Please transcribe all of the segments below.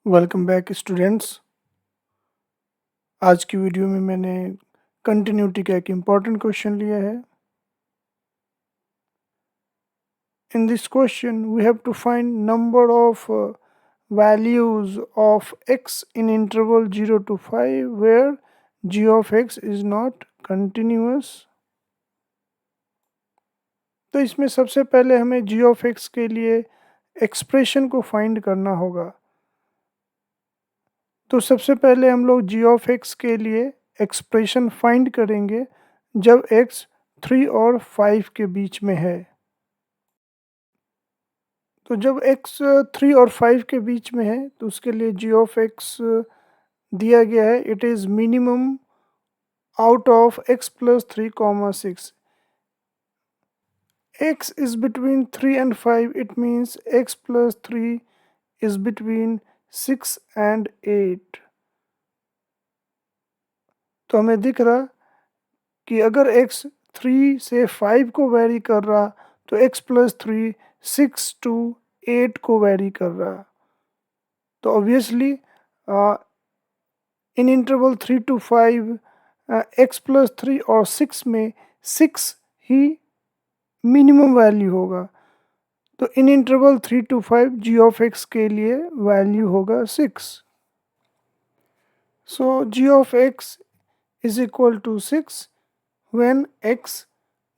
Welcome back students. आज की video में मैंने कंटिन्यूटी का एक इम्पॉर्टेंट क्वेश्चन लिया है। In this question we have to find number of values of x in interval 0 to 5 where g of x is not continuous। तो इसमें सबसे पहले हमें g of x के लिए एक्सप्रेशन को फाइंड करना होगा। तो सबसे पहले हम लोग g of x के लिए एक्सप्रेशन फाइंड करेंगे जब x 3 और 5 के बीच में है। तो जब x 3 और 5 के बीच में है तो उसके लिए g ऑफ x दिया गया है। It is minimum out of x plus 3 comma 6। x is between 3 and 5, it means x plus 3 is between 6 and 8। तो हमें दिख रहा कि अगर x 3 से 5 को वेरी कर रहा तो x प्लस 3 6 टू 8 को वेरी कर रहा। तो obviously in interval 3 to 5 x plus 3 और 6 में 6 ही मिनिमम वैल्यू होगा। तो in interval 3 to 5 g of x के लिए वैल्यू होगा 6। So g of x is equal to 6 when x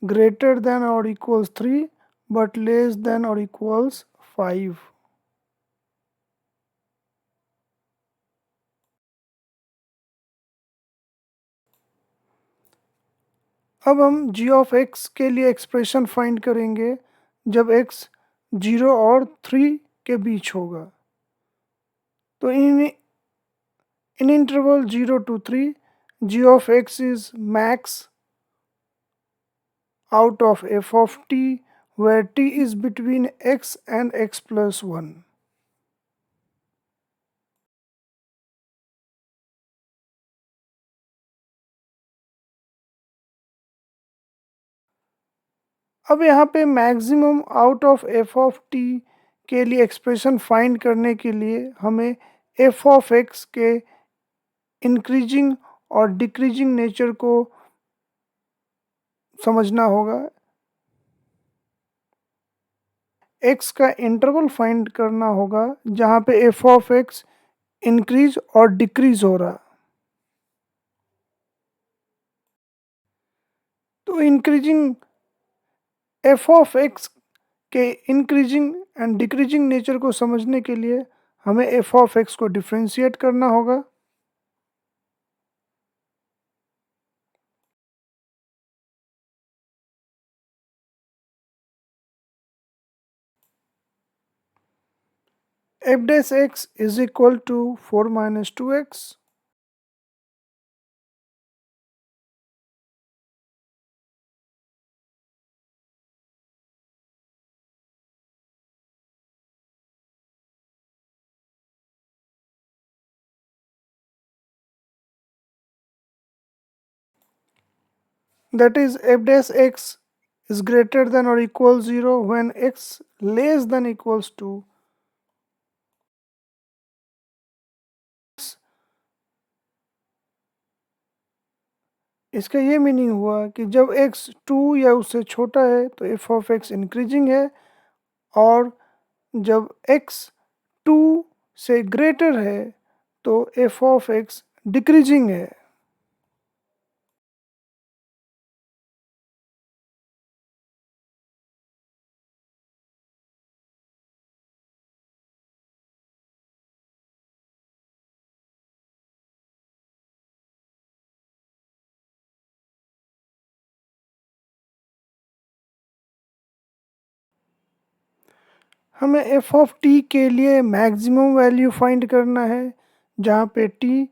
greater than और इक्वल्स 3 बट लेस देन और इक्वल्स 5। अब हम g ऑफ x के लिए एक्सप्रेशन फाइंड करेंगे जब x 0 और 3 के बीच होगा। तो in interval 0 to 3 g of x is max out of f of t where t is between x and x plus 1। अब यहाँ पे maximum out of F of T के लिए एक्सप्रेशन फाइंड करने के लिए हमें एफ ऑफ एक्स के इंक्रीजिंग और डिक्रीजिंग नेचर को समझना होगा। एक्स का इंटरवल फाइंड करना होगा जहाँ पे एफ ऑफ एक्स इंक्रीज और डिक्रीज हो रहा। तो इंक्रीजिंग एफ ऑफ एक्स के इंक्रीजिंग एंड डिक्रीजिंग नेचर को समझने के लिए हमें एफ ऑफ एक्स को डिफ्रेंशिएट करना होगा। f dash x is equal to 4 minus 2x। that is f dash x is greater than or equals 0 when x less than equals to इसका ये मीनिंग हुआ कि जब x 2 या उससे छोटा है तो f ऑफ x इंक्रीजिंग है और जब x 2 से ग्रेटर है तो f ऑफ x डिक्रीजिंग है। हमें एफ ऑफ टी के लिए मैक्सिमम वैल्यू फाइंड करना है जहाँ पे टी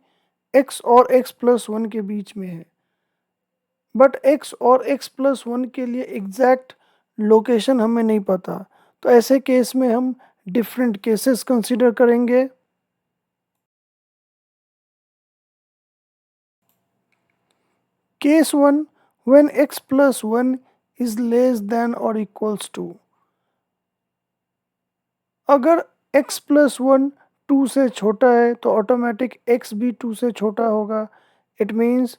एक्स और एक्स प्लस 1 के बीच में है। बट x और x प्लस 1 के लिए एग्जैक्ट लोकेशन हमें नहीं पता। तो ऐसे केस में हम डिफरेंट केसेस कंसीडर करेंगे। Case 1 when x plus 1 is less than और इक्वल्स टू। अगर x प्लस 1 2 से छोटा है तो ऑटोमेटिक x भी 2 से छोटा होगा। It means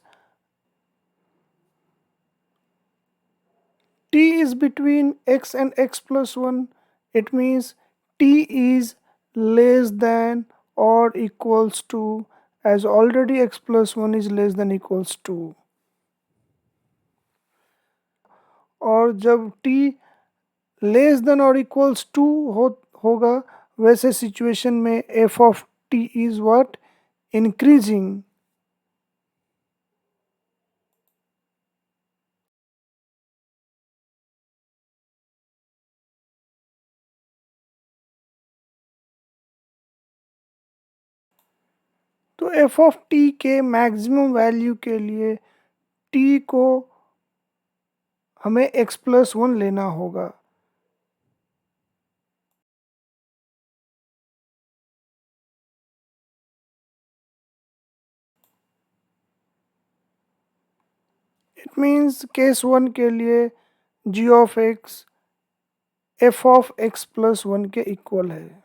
t is between x and x plus 1. It means t is less than or equals to, as already x plus 1 is less than equals to. और जब t लेस देन और equals to होगा वैसे situation में F of T is what, increasing. तो F of T के maximum value के लिए टी को हमें x प्लस वन लेना होगा। इट मीन्स केस वन के लिए g of x f of x plus one के इक्वल है।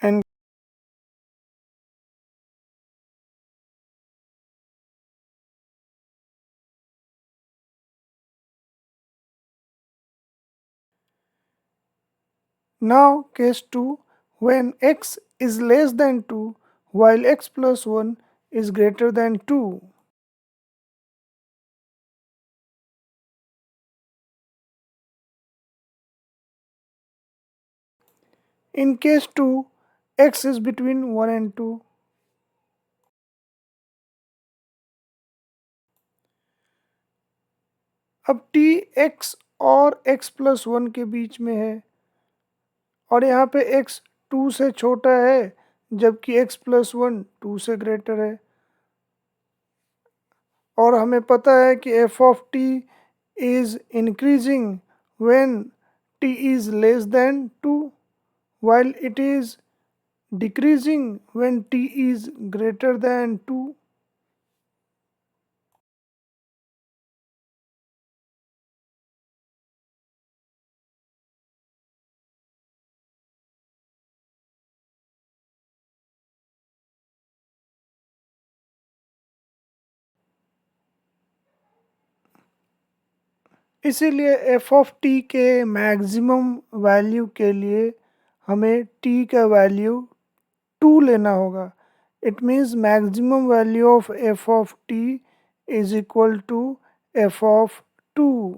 And now case 2, when x is less than 2 while x plus 1 is greater than 2. In case 2, x is between 1 and 2. अब t x और x plus 1 के बीच में है और यहाँ पे x 2 से छोटा है जबकि x प्लस 1 2 से ग्रेटर है। और हमें पता है कि f of t is increasing when t is less than 2 while it is decreasing when t is greater than 2. इसीलिए एफ ऑफ टी के मैक्सिमम वैल्यू के लिए हमें टी का वैल्यू 2 लेना होगा। It means maximum value of F of T is equal to F of 2।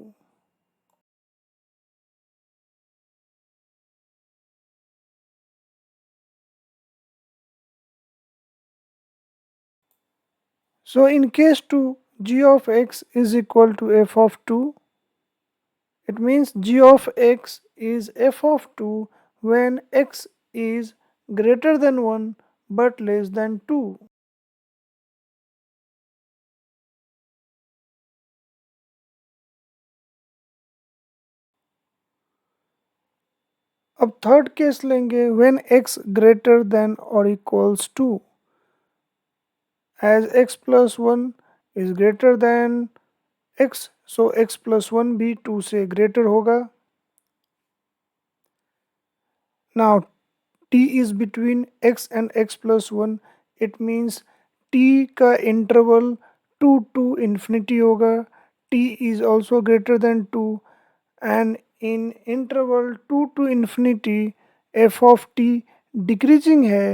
So in case 2, g of x is equal to f of 2. It means g of x is f of 2 when x is greater than 1 but less than 2. अब third case लेंगे when x greater than or equals to, as x plus 1 is greater than x, so x plus 1 भी 2 से greater होगा। Now t is between x and x plus 1, it means t का interval 2 to infinity होगा। t is also greater than 2 and in interval 2 to infinity f of t decreasing है।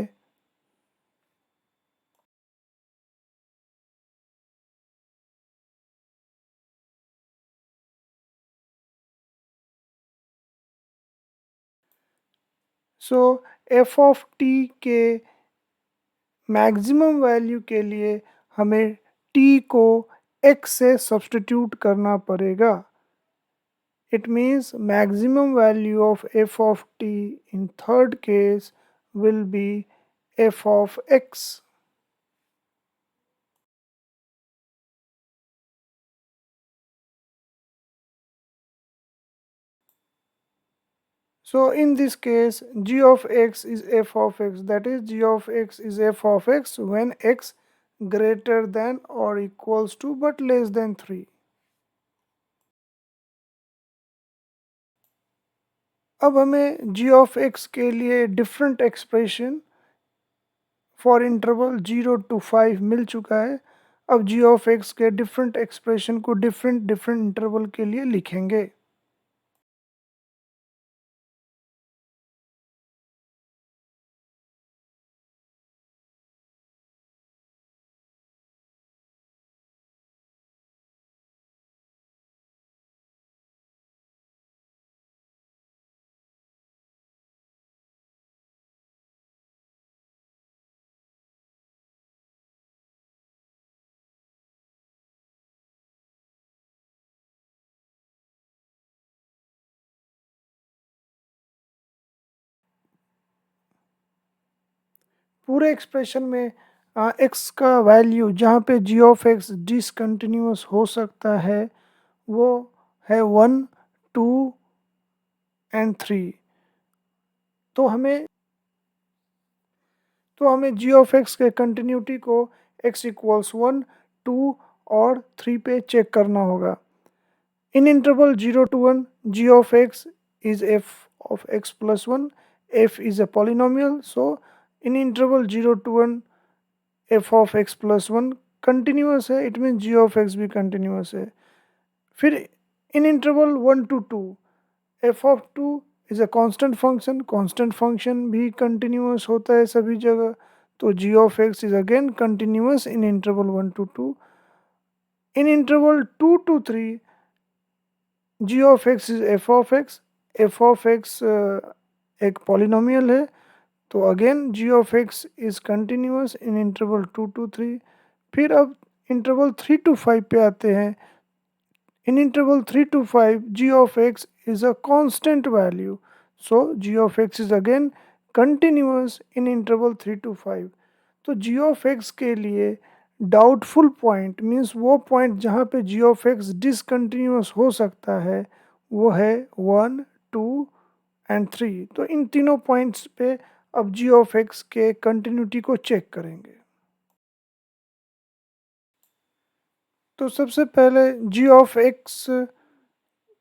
सो F of T के maximum value के लिए हमें t को x से substitute करना पड़ेगा। It means maximum value of F of T in third case will be F of x। So in this case g of x is f of x, that is g of x is f of x when x greater than or equals to but less than 3. अब हमें जी of x के लिए different expression for interval 0 to 5 मिल चुका है। अब जी of x के different expression को different different interval के लिए लिखेंगे। पूरे एक्सप्रेशन में एक्स का वैल्यू जहाँ पे जी ऑफ एक्स डिसकंटिन्यूअस हो सकता है वो है 1, 2 एंड 3। तो हमें जी ऑफ एक्स के कंटिन्यूटी को x इक्वल्स 1, 2 और 3 पे चेक करना होगा। इन interval 0 to 1 g of x is f of x plus 1, f is a polynomial, so in interval 0 to 1 f of x plus 1 continuous है, it mean g of x भी continuous है। फिर इन interval 1 to 2 f of 2 is a constant function भी continuous होता है सभी जगह, तो g of x is again continuous in interval 1 to 2। In interval 2 to 3 g of x is f of x एक पॉलिनोमियल है, तो again g of x is continuous in interval 2 to 3। फिर अब इंटरवल 3 to 5 पे आते हैं। इन interval 3 to 5 g of x is a constant value, so g of x is again continuous in interval 3 to 5। तो g of x के लिए doubtful point means वो point जहाँ पे g of x डिसकंटिन्यूअस हो सकता है वो है 1, 2 एंड 3। तो इन तीनों पॉइंट्स पे अब g of x के कंटिन्यूटी को चेक करेंगे। तो सबसे पहले g of x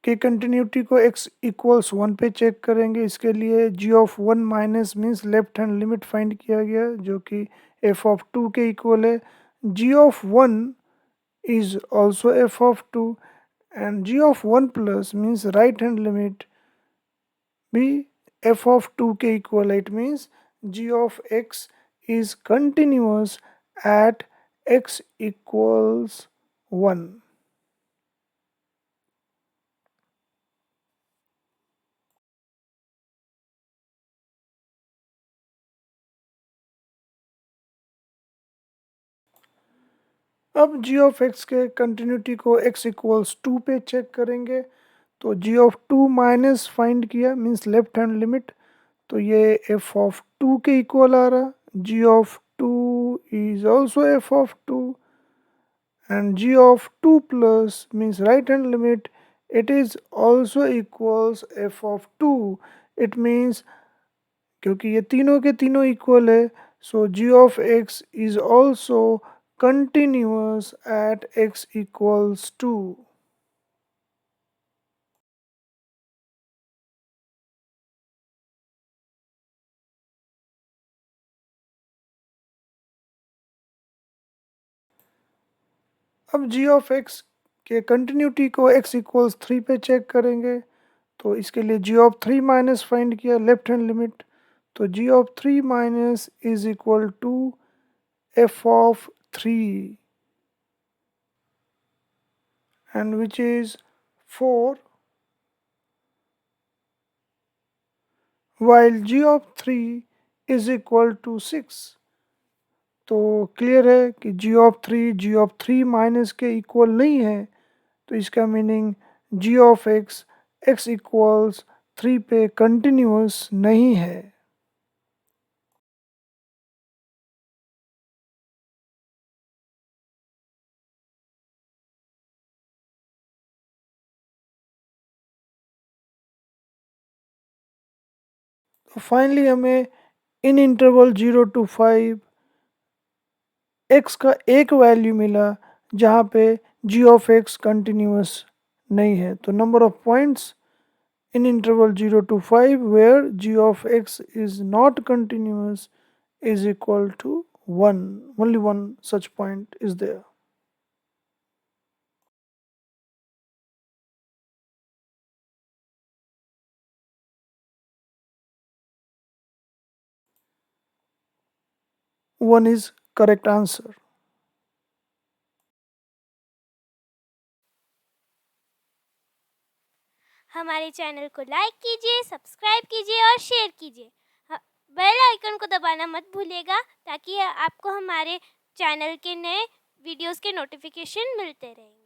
की कंटिन्यूटी को x इक्वल्स 1 पे चेक करेंगे। इसके लिए g of 1 minus means left hand limit find किया गया जो कि f ऑफ 2 के इक्वल है। g of 1 is also f of 2 and g of 1 plus means right hand limit भी f ऑफ 2 के इक्वल है। It means g of x is continuous at x equals 1। अब g ऑफ x के continuity को x equals 2 पे check करेंगे। तो g of 2 minus find किया मीन्स लेफ्ट हैंड लिमिट, तो ये f ऑफ 2 के इक्वल आ रहा। g of 2 is also f of 2 and g of 2 plus means right hand limit it is also equals f of 2। It means क्योंकि ये तीनों के तीनों इक्वल है, सो g of x is also continuous at x equals 2। अब g of x के continuity को x equals 3 पे चेक करेंगे। तो इसके लिए g ऑफ 3 माइनस फाइंड किया लेफ्ट हैंड लिमिट, तो g of 3 minus is equal to f of 3 and which is 4 while g of 3 is equal to 6। तो क्लियर है कि g ऑफ 3 माइनस के इक्वल नहीं है, तो इसका meaning g of x equals 3 पे कंटिन्यूअस नहीं है। तो फाइनली हमें इन इंटरवल 0 to 5 x का एक वैल्यू मिला जहाँ पे g ऑफ x कंटिन्यूअस नहीं है। तो number of points in interval 0 to 5 where g of x is not continuous is equal to 1. Only one such point is there. One is correct answer. हमारे channel को like कीजिए, subscribe कीजिए और share कीजिए। Bell icon को दबाना मत भूलिएगा ताकि आपको हमारे चैनल के नए वीडियोस के नोटिफिकेशन मिलते रहें।